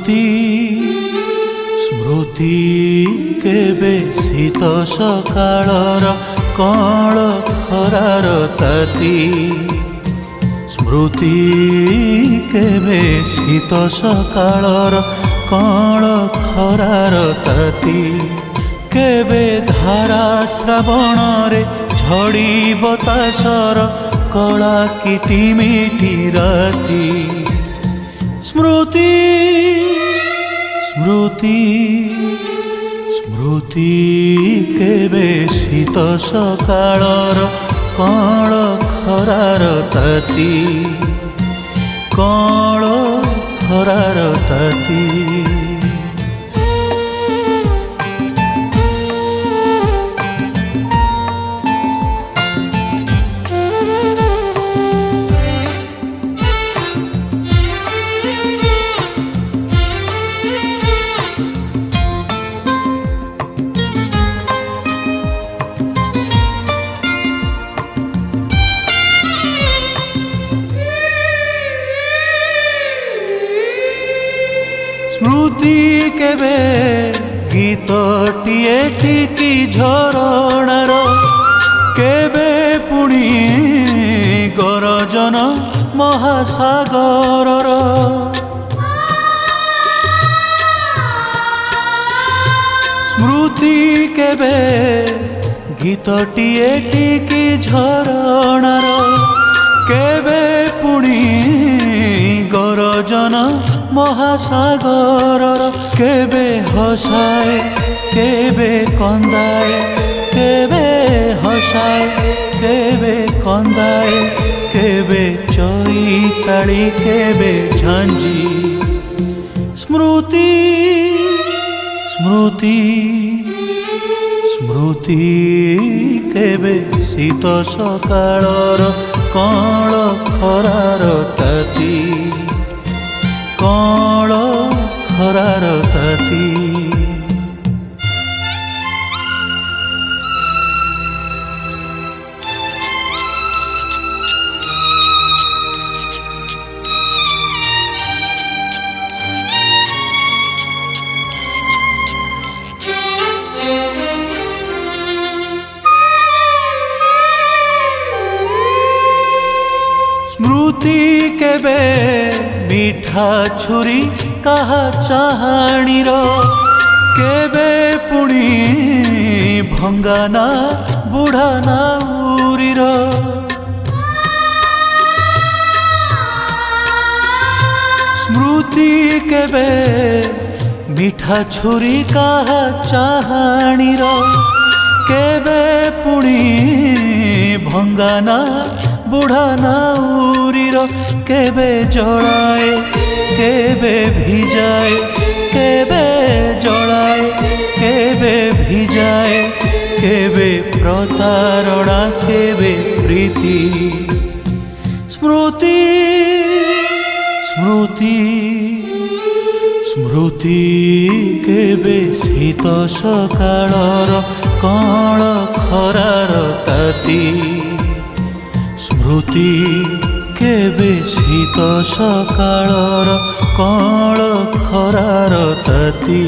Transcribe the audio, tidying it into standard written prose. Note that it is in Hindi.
स्मृति स्मृति केबे शीत सकाळर कळ खरार ताती स्मृति केबे शीत सकाळर कळ खरार ताती केबे धारा श्रावण रे झड़ी बतासर कला किटी मिठी राती स्मृति स्मृति स्मृति केबे शीत सकाळर कळ खरार ताती कळ खरार ताती स्मृति केबे गीतटिए ठिकी झरणार केबे पुणी गरजन महासागरर स्मृति केबे गीतटिए ठिकी झरणार केबे पुणी गरजन महासागरर केबे हसाए केबे कंदाए केबे हसाए केबे कंदाए केबे चैताली केबे झांझी स्मृति स्मृति स्मृति केबे शीत सकाळर कळ खरार ताती कळ खरार ताती स्मृति केबे मीठा छुरी कहा चाहाणीर केबे पुणी भंगाना बुढ़ा नाउरीर स्मृति केबे मीठा छुरी कहा चाहाणीर केबे पुणी भंगाना बुढ़ा नाउरीर केबे जड़ाए केबे भिजाए केबे जड़ाए केबे भिजाए केबे प्रतारणा केबे प्रीति स्मृति स्मृति स्मृति केबे शीत सकाळर कळ खरार ताती स्मृति केबे शीत सकाळर कळ खरार ताती।